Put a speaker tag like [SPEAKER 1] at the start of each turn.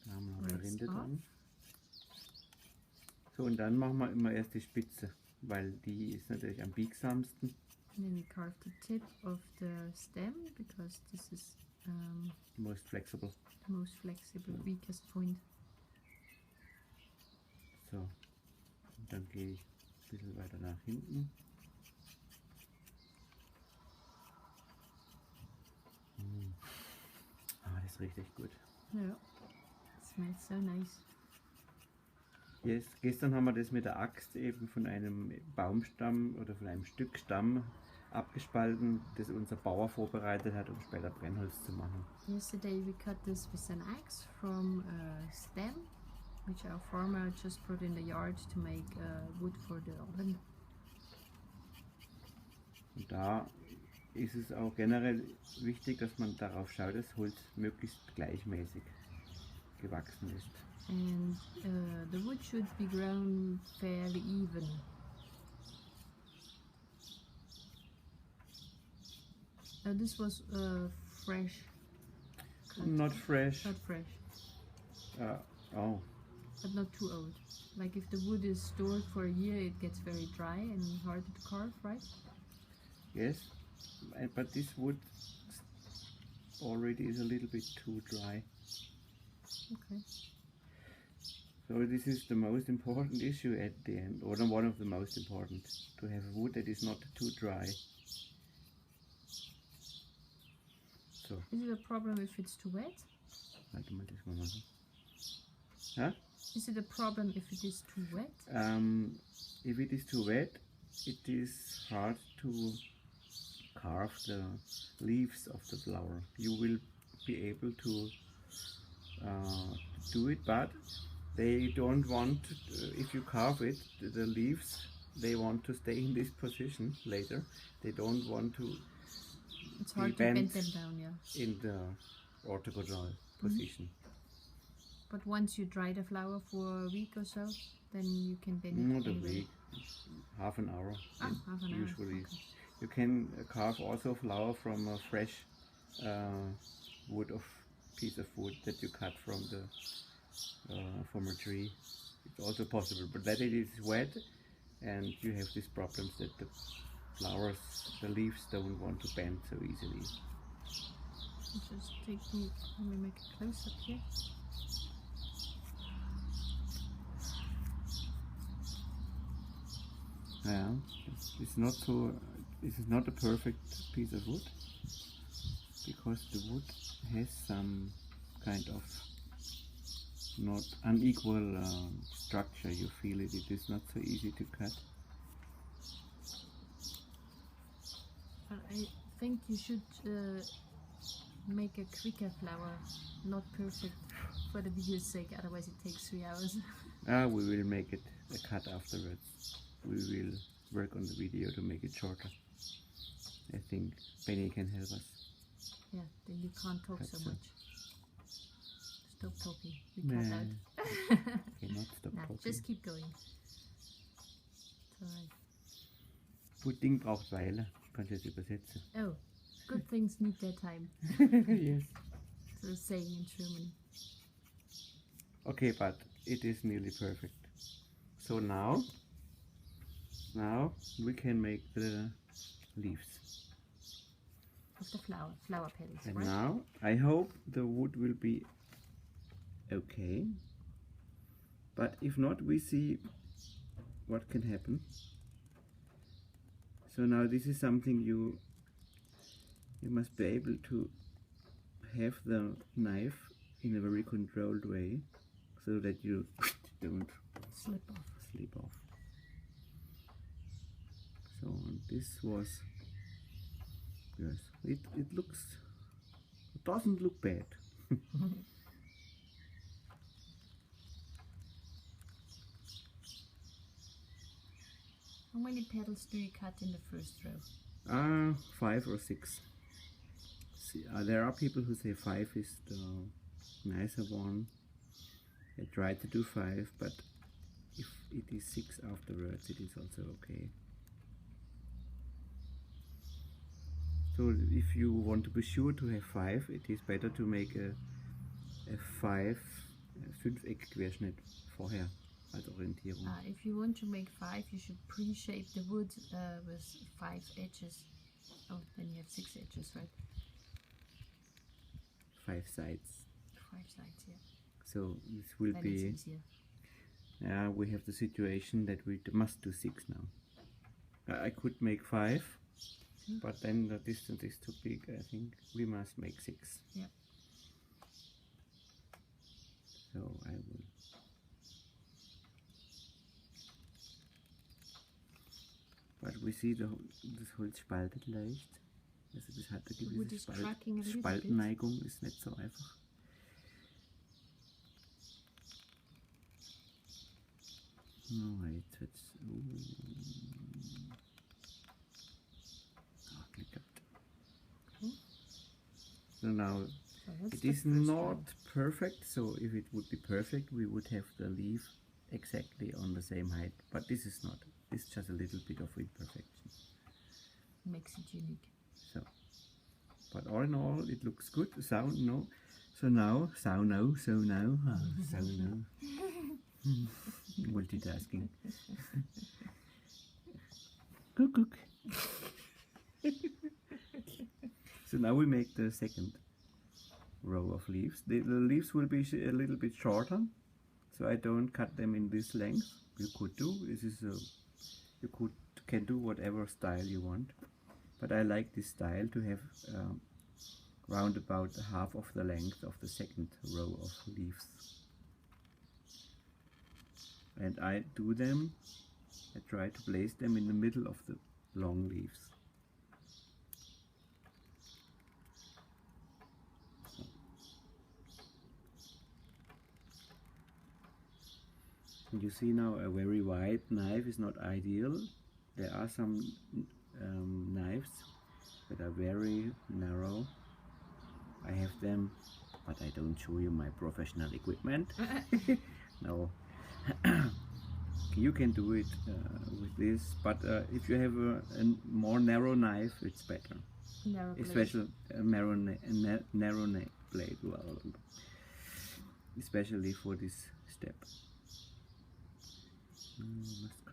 [SPEAKER 1] Da haben wir noch eine Rinde dran. So, und dann machen wir immer erst die Spitze, weil die ist natürlich am biegsamsten.
[SPEAKER 2] And then we carve the tip of the stem because this is
[SPEAKER 1] Most flexible.
[SPEAKER 2] the most flexible, weakest point.
[SPEAKER 1] So, und dann gehe ich ein bisschen weiter nach hinten. Das riecht echt gut.
[SPEAKER 2] Ja, it smells so nice.
[SPEAKER 1] Yes. Gestern haben wir das mit der Axt eben von einem Baumstamm oder von einem Stück Stamm abgespalten, das unser Bauer vorbereitet hat, um später Brennholz zu machen.
[SPEAKER 2] Yesterday we cut this with an axe from a stem, which our farmer just brought in the yard to make wood for the oven.
[SPEAKER 1] Und da ist es auch generell wichtig, dass man darauf schaut, dass Holz möglichst gleichmäßig gewachsen ist.
[SPEAKER 2] And the wood should be grown fairly even. This was fresh cut.
[SPEAKER 1] Not fresh.
[SPEAKER 2] Not fresh.
[SPEAKER 1] Oh.
[SPEAKER 2] But not too old. Like if the wood is stored for a year, it gets very dry and harder to carve, right?
[SPEAKER 1] Yes, but this wood already is a little bit too dry.
[SPEAKER 2] Okay.
[SPEAKER 1] So this is the most important issue at the end, or one of the most important, to have wood that is not too dry. So.
[SPEAKER 2] Is it a problem if it's too wet?
[SPEAKER 1] Warte mal, das mal machen. Huh?
[SPEAKER 2] Is it a problem if it is too wet?
[SPEAKER 1] If it is too wet, it is hard to carve the leaves of the flower. You will be able to do it, but they don't want, if you carve it, the leaves, they want to stay in this position later. They don't want to
[SPEAKER 2] It's hard to bend them down, yeah.
[SPEAKER 1] In the orthogonal position.
[SPEAKER 2] But once you dry the flower for a week or so, then you can bend it.
[SPEAKER 1] Not a
[SPEAKER 2] anyway.
[SPEAKER 1] week, half an hour.
[SPEAKER 2] Half an hour.
[SPEAKER 1] Usually.
[SPEAKER 2] Okay.
[SPEAKER 1] You can carve also flower from a fresh piece of wood that you cut from a tree. It's also possible, but that it is wet, and you have these problems that the flowers, the leaves don't want to bend so easily.
[SPEAKER 2] Just let me make a close up here.
[SPEAKER 1] Yeah, it's not so. This is not a perfect piece of wood because the wood has some kind of not unequal structure. You feel it. It is not so easy to cut.
[SPEAKER 2] I think you should make a quicker flower, not perfect for the video's sake. Otherwise, it takes 3 hours.
[SPEAKER 1] We will make it a cut afterwards. We will work on the video to make it shorter. I think Benny can help us.
[SPEAKER 2] Yeah, then you can't talk
[SPEAKER 1] Cut
[SPEAKER 2] so
[SPEAKER 1] some.
[SPEAKER 2] much. Stop talking. We cut out.
[SPEAKER 1] Cannot stop
[SPEAKER 2] Nah,
[SPEAKER 1] talking.
[SPEAKER 2] just keep going. It's alright.
[SPEAKER 1] Pudding braucht Weile. Kannst du jetzt übersetzen?
[SPEAKER 2] Oh, good things need their time.
[SPEAKER 1] Yes.
[SPEAKER 2] So a saying in German.
[SPEAKER 1] Okay, but it is nearly perfect. So now we can make the leaves.
[SPEAKER 2] Of the flower petals,
[SPEAKER 1] And
[SPEAKER 2] right?
[SPEAKER 1] now I hope the wood will be okay. But if not, we see what can happen. So now this is something you must be able to have the knife in a very controlled way so that you don't
[SPEAKER 2] Slip off.
[SPEAKER 1] slip off. So this was, yes, it doesn't look bad.
[SPEAKER 2] How many petals do you cut in the first row?
[SPEAKER 1] 5 or 6. See, there are people who say 5 is the nicer one. I try to do 5, but if it is 6 afterwards, it is also okay. So if you want to be sure to have 5, it is better to make a Fünfeck-Querschnitt vorher als Orientierung.
[SPEAKER 2] If you want to make 5, you should pre-shape the wood with 5 edges. Oh, then you have 6 edges, right?
[SPEAKER 1] 5 sides.
[SPEAKER 2] 5 sides, yeah.
[SPEAKER 1] So this will
[SPEAKER 2] Then
[SPEAKER 1] be.
[SPEAKER 2] it's easier.
[SPEAKER 1] Yeah, we have the situation that we must do 6 now. I could make 5, but then the distance is too big. I think we must make 6.
[SPEAKER 2] Yeah.
[SPEAKER 1] So I will. But we see das Holz spaltet leicht. Also das hat eine
[SPEAKER 2] Wood
[SPEAKER 1] gewisse
[SPEAKER 2] is cracking a little bit.
[SPEAKER 1] Spaltneigung, ist nicht so einfach. Oh, jetzt wird's. Geklappt.
[SPEAKER 2] Okay.
[SPEAKER 1] So now
[SPEAKER 2] So that's
[SPEAKER 1] it
[SPEAKER 2] the
[SPEAKER 1] is
[SPEAKER 2] first
[SPEAKER 1] not
[SPEAKER 2] one.
[SPEAKER 1] perfect, so if it would be perfect we would have the leaf exactly on the same height, but this is not. It's just a little bit of imperfection.
[SPEAKER 2] Makes it unique.
[SPEAKER 1] So, but all in all it looks good. So now, multitasking. Cook. So now we make the second row of leaves. The leaves will be a little bit shorter, so I don't cut them in this length. You could do can do whatever style you want, but I like this style to have round about half of the length of the second row of leaves. And I try to place them in the middle of the long leaves. You see now a very wide knife is not ideal. There are some knives that are very narrow. I have them, but I don't show you my professional equipment. No. You can do it with this, but if you have a more narrow knife, it's better.
[SPEAKER 2] Narrow blade.
[SPEAKER 1] Especially a narrow blade, well, especially for this step.